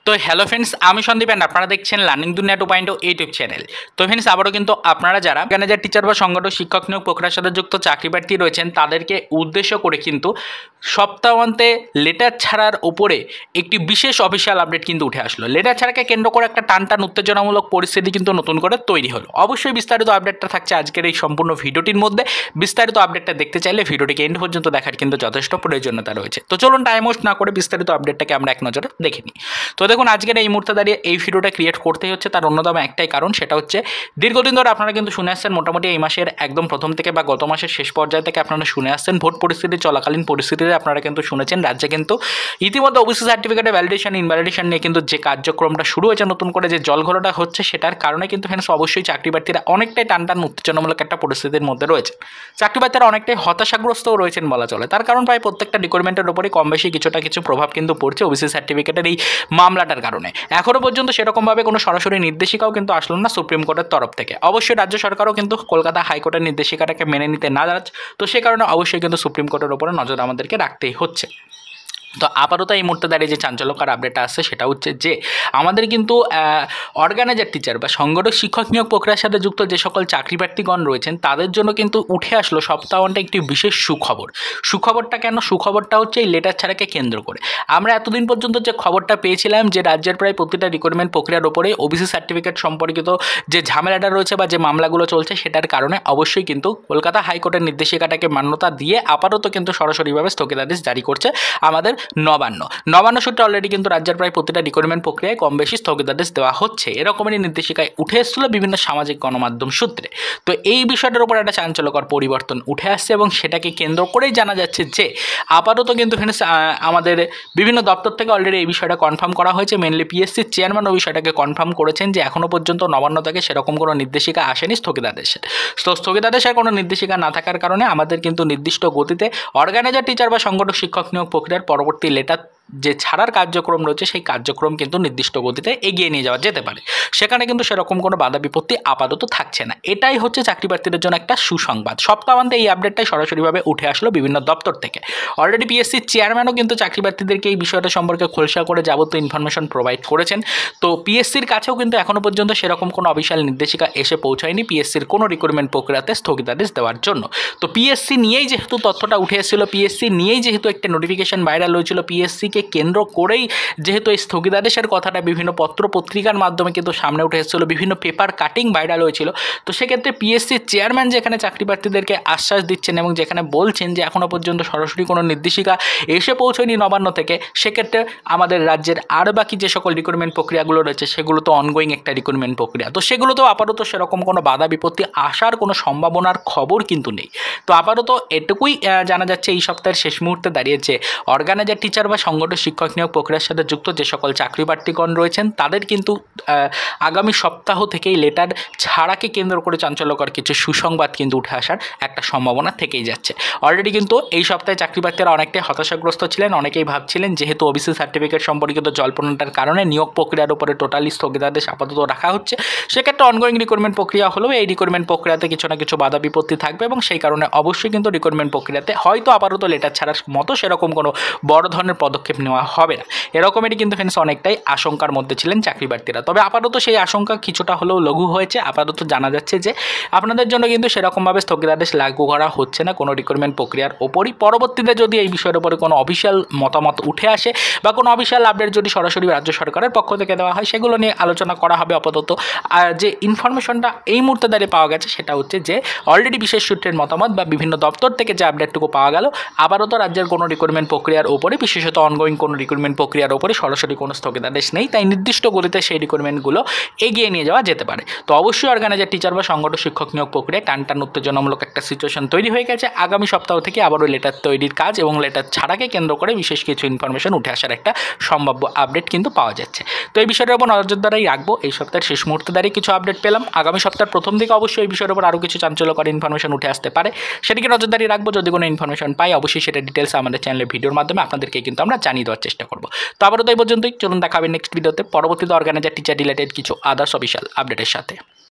তো hello friends, আমি Sandeep and আপনারা দেখছেন লার্নিং দুনিয়া 2.0 ইউটিউব চ্যানেল। তো ফ্রেন্ডস, আবারও কিন্তু আপনারা যারা ম্যানেজার টিচার বা সংগঠন শিক্ষক নিয়োগ প্রক্রিয়ার সাথে যুক্ত চাকরি প্রার্থী রয়েছেন তাদেরকে উদ্দেশ্য করে কিন্তু সপ্তাহান্তে লেটার ছাড়ার উপরে একটি বিশেষ অফিসিয়াল আপডেট কিন্তু উঠে আসলো। লেটার ছাড়াকে কেন্দ্র করে একটা টানটান উত্তেজনামূলক পরিস্থিতি কিন্তু নতুন করে তৈরি হলো। অবশ্যই বিস্তারিত আপডেটটা থাকছে আজকের এই সম্পূর্ণ ভিডিওটির মধ্যে। বিস্তারিত আপডেটটা দেখতে চাইলে ভিডিওটিকে এন্ড পর্যন্ত দেখার কিন্তু যথেষ্ট প্রয়োজনীয়তা রয়েছে। তো চলুন টাইম ওয়েস্ট না করে বিস্তারিত আপডেটটাকে আমরা এক নজরে দেখে নিই। তো দেখুন, আজকের এই মুহূর্তে দাঁড়িয়ে এই ভিডিওটা ক্রিয়েট করতেই হচ্ছে, তার অন্যতম একটাই কারণ, সেটা হচ্ছে দীর্ঘদিন ধরে আপনারা কিন্তু শুনে আসছেন, মোটামুটি এই মাসের একদম প্রথম থেকে বা গত মাসের শেষ পর্যায় থেকে আপনারা শুনে আসছেন, ভোট পরিস্থিতি চলাকালীন পরিস্থিতিতে আপনারা কিন্তু শুনেছেন রাজ্যে কিন্তু ইতিমধ্যে ওবিসি সার্টিফিকেটের ভ্যালিডেশন ইনভ্যালিডেশন নিয়ে কিন্তু যে কার্যক্রমটা শুরু হয়েছে, নতুন করে যে জলঘোলাটা হচ্ছে, সেটার কারণে কিন্তু ফ্রেন্ডস অবশ্যই চাকরি প্রার্থীরা অনেকটাই টানটান উত্তেজনামূলক একটা পরিস্থিতির মধ্যে রয়েছে। চাকরি প্রার্থীরা অনেকটাই হতাশাগ্রস্তও রয়েছেন বলা চলে। তার কারণ প্রায় প্রত্যেকটা রিকোয়ারমেন্টের উপরেই কম বেশি কিছু প্রভাব কিন্তু পড়ছে ওবিসি সার্টিফিকেটের এই মামলাটার কারণে। এখনও পর্যন্ত সেরকমভাবে কোনো সরাসরি নির্দেশিকাও কিন্তু আসলো না সুপ্রিম কোর্টের তরফ থেকে। অবশ্যই রাজ্য সরকারও কিন্তু কলকাতা হাইকোর্টের নির্দেশিকাটাকে মেনে নিতে নারাজ। তো সে কারণে অবশ্যই কিন্তু সুপ্রিম কোর্টের উপরে নজর আমাদেরকে রাখতেই হচ্ছে। তো আপাতত এই মুহূর্তে দাঁড়িয়ে যে চাঞ্চল্যকর আপডেটটা আসছে সেটা হচ্ছে যে আমাদের কিন্তু অর্গানাইজার টিচার বা সংগঠক শিক্ষক নিয়োগ প্রক্রিয়ার সাথে যুক্ত যে সকল চাকরি প্রার্থীগণ রয়েছেন তাদের জন্য কিন্তু উঠে আসলো সপ্তাহান্তে একটি বিশেষ সুখবর। সুখবরটা কেন? সুখবরটা হচ্ছে এই লেটার ছাড়াকে কেন্দ্র করে আমরা এতদিন পর্যন্ত যে খবরটা পেয়েছিলাম যে রাজ্যের প্রায় প্রতিটা রিক্রুটমেন্ট প্রক্রিয়ার ওপরে ওবিসি সার্টিফিকেট সম্পর্কিত যে ঝামেলাটা রয়েছে বা যে মামলাগুলো চলছে, সেটার কারণে অবশ্যই কিন্তু কলকাতা হাইকোর্টের নির্দেশিকাটাকে মান্যতা দিয়ে আপাতত কিন্তু সরাসরিভাবে স্থগিতাদেশ জারি করছে আমাদের নবান্ন সূত্রে অলরেডি কিন্তু রাজ্যের প্রায় প্রতিটা রিক্রুটমেন্ট প্রক্রিয়ায় কম বেশি স্থগিতাদেশ দেওয়া হচ্ছে। এরকমেরই নির্দেশিকায় উঠে এসেছিল বিভিন্ন সামাজিক গণমাধ্যম সূত্রে। তো এই বিষয়টার উপর একটা চাঞ্চল্যকর পরিবর্তন উঠে আসছে এবং সেটাকে কেন্দ্র করেই জানা যাচ্ছে যে আপাতত কিন্তু আমাদের বিভিন্ন দপ্তর থেকে অলরেডি এই বিষয়টা কনফার্ম করা হয়েছে। মেনলি পিএসসির চেয়ারম্যান ওই বিষয়টাকে কনফার্ম করেছেন যে এখনও পর্যন্ত নবান্ন থেকে সেরকম কোনো নির্দেশিকা আসেনি স্থগিতাদেশের। তো স্থগিতাদেশের কোনো নির্দেশিকা না থাকার কারণে আমাদের কিন্তু নির্দিষ্ট গতিতে অর্গানাইজার টিচার বা সংগঠক শিক্ষক নিয়োগ প্রক্রিয়ার পরবর্তী লেটার যে ছাড়ার কার্যক্রম রয়েছে সেই কার্যক্রম কিন্তু নির্দিষ্ট গতিতে এগিয়ে নিয়ে যাওয়া যেতে পারে। সেখানে কিন্তু সেরকম কোনো বাধা বিপত্তি আপাতত থাকছে না। এটাই হচ্ছে চাকরি প্রার্থীদের জন্য একটা সুসংবাদ। সপ্তাহান্তে এই আপডেটটাই সরাসরিভাবে উঠে আসলো বিভিন্ন দপ্তর থেকে। অলরেডি পিএসসির চেয়ারম্যানও কিন্তু চাকরি প্রার্থীদেরকে এই বিষয়টা সম্পর্কে খোলসা করে যাবতীয় ইনফরমেশন প্রোভাইড করেছেন। তো পিএসসির কাছেও কিন্তু এখনও পর্যন্ত সেরকম কোনো অফিসিয়াল নির্দেশিকা এসে পৌঁছায়নি পিএসসির কোনো রিক্রুটমেন্ট প্রক্রিয়াতে স্থগিতাদেশ দেওয়ার জন্য। তো পিএসসি নিয়েই যেহেতু তথ্যটা উঠে এসেছিল, পিএসসি নিয়েই যেহেতু একটা নোটিফিকেশন ভাইরাল হয়েছিল, পিএসসিকে কেন্দ্র করেই যেহেতু এই স্থগিতাদেশের কথাটা বিভিন্ন পত্র পত্রিকার মাধ্যমে কিন্তু সামনে উঠে এসেছিল, বিভিন্ন পেপার কাটিং ভাইরাল হয়েছিল। তো সেক্ষেত্রে পিএসসির চেয়ারম্যান যেখানে চাকরি প্রার্থীদেরকে আশ্বাস দিচ্ছেন এবং যেখানে বলছেন যে এখনও পর্যন্ত সরাসরি কোনো নির্দেশিকা এসে পৌঁছয়নি নবান্ন থেকে, সেক্ষেত্রে আমাদের রাজ্যের আর বাকি যে সকল রিক্রুটমেন্ট প্রক্রিয়াগুলো রয়েছে সেগুলো তো অনগোয়িং একটা রিক্রুটমেন্ট প্রক্রিয়া। তো সেগুলো তো আপাতত সেরকম কোনো বাধা বিপত্তি আসার কোনো সম্ভাবনার খবর কিন্তু নেই। তো আপাতত এটুকুই জানা যাচ্ছে এই সপ্তাহের শেষ মুহূর্তে দাঁড়িয়েছে অর্গানাইজার টিচার বা সংগঠন শিক্ষক নিয়োগ প্রক্রিয়ার সাথে যুক্ত যে সকল চাকরি প্রার্থীগণ রয়েছেন তাদের কিন্তু আগামী সপ্তাহ থেকেই লেটার ছাড়াকে কেন্দ্র করে চাঞ্চল্যকর কিছু সুসংবাদ কিন্তু উঠে আসার একটা সম্ভাবনা থেকেই যাচ্ছে। অলরেডি কিন্তু এই সপ্তাহে চাকরি প্রার্থীরা অনেকটাই হতাশাগ্রস্ত ছিলেন। অনেকেই ভাবছিলেন যেহেতু ওবিসি সার্টিফিকেট সম্পর্কিত জল্পনাটার কারণে নিয়োগ প্রক্রিয়ার উপরে টোটালি স্থগিতাদেশ আপাতত রাখা হচ্ছে, সেক্ষেত্রে অনগোয়িং রিক্রুটমেন্ট প্রক্রিয়া হলেও এই রিক্রুটমেন্ট প্রক্রিয়াতে কিছু না কিছু বাধা বিপত্তি থাকবে এবং সেই কারণে অবশ্যই কিন্তু রিক্রুটমেন্ট প্রক্রিয়াতে হয়তো আপাতত লেটার ছাড়ার মতো সেরকম কোনো বড় ধরনের পদক্ষেপ নেওয়া হবে না। এরকমেরই কিন্তু ফ্রেন্ডস অনেকটাই আশঙ্কার মধ্যে ছিলেন চাকরি প্রার্থীরা। তবে আপাতত সেই আশঙ্কা কিছুটা হলেও লঘু হয়েছে। আপাতত জানা যাচ্ছে যে আপনাদের জন্য কিন্তু সেরকমভাবে স্থগিতাদেশ লাগু করা হচ্ছে না কোনো রিক্রুটমেন্ট প্রক্রিয়ার ওপরই। পরবর্তীতে যদি এই বিষয়ের উপরে কোনো অফিসিয়াল মতামত উঠে আসে বা কোনো অফিসিয়াল আপডেট যদি সরাসরি রাজ্য সরকারের পক্ষ থেকে দেওয়া হয় সেগুলো নিয়ে আলোচনা করা হবে। আপাতত যে ইনফরমেশনটা এই মুহূর্তে দাঁড়িয়ে পাওয়া গেছে সেটা হচ্ছে যে অলরেডি বিশেষ সূত্রের মতামত বা বিভিন্ন দপ্তর থেকে যে আপডেটটুকু পাওয়া গেল, আপাতত রাজ্যের কোনো রিক্রুটমেন্ট প্রক্রিয়ার ওপরে, বিশেষত অনগোয়িং কোনো রিক্রুটমেন্ট প্রক্রিয়ার ওপরে সরাসরি কোনো স্থগিতাদেশ নেই। তাই নির্দিষ্ট গতিতে সেই রিক্রুটমেন্টগুলো এগিয়ে নিয়ে যাওয়া যেতে পারে। তো অবশ্যই অর্গানাইজার টিচার বা সংগঠন শিক্ষক নিয়োগ প্রক্রিয়ায় টানটান উত্তেজনামূলক একটা সিচুয়েশন তৈরি হয়ে গেছে। আগামী সপ্তাহ থেকে আবারও লেটার তৈরির কাজ এবং লেটার ছাড়াকে কেন্দ্র করে বিশেষ কিছু ইনফরমেশন উঠে আসার একটা সম্ভাব্য আপডেট কিন্তু পাওয়া যাচ্ছে। তো এই বিষয়টার উপর নজরদারি রাখবো। এই সপ্তাহের শেষ মুহূর্তে দাঁড়িয়ে কিছু আপডেট পেলাম। আগামী সপ্তাহের প্রথম দিকে অবশ্যই এই বিষয়ের উপর আরও কিছু চাঞ্চল্যকর ইনফরমেশন উঠে আসতে পারে, সেটিকে নজরদারি রাখবো। যদি কোনো ইনফরমেশন পাই অবশ্যই সেটা ডিটেলস আমাদের চ্যানেলের ভিডিওর মাধ্যমে আপনাদেরকে কিন্তু আমরা জানিয়ে দেওয়ার চেষ্টা করবো। তো আবারও তো এই পর্যন্তই, চলুন দেখা হবে নেক্সট ভিডিওতে পরবর্তীতে অর্গানাইজার টিচার রিলেটেড কিছু আদার্স অফিসিয়াল আপডেটের সাথে।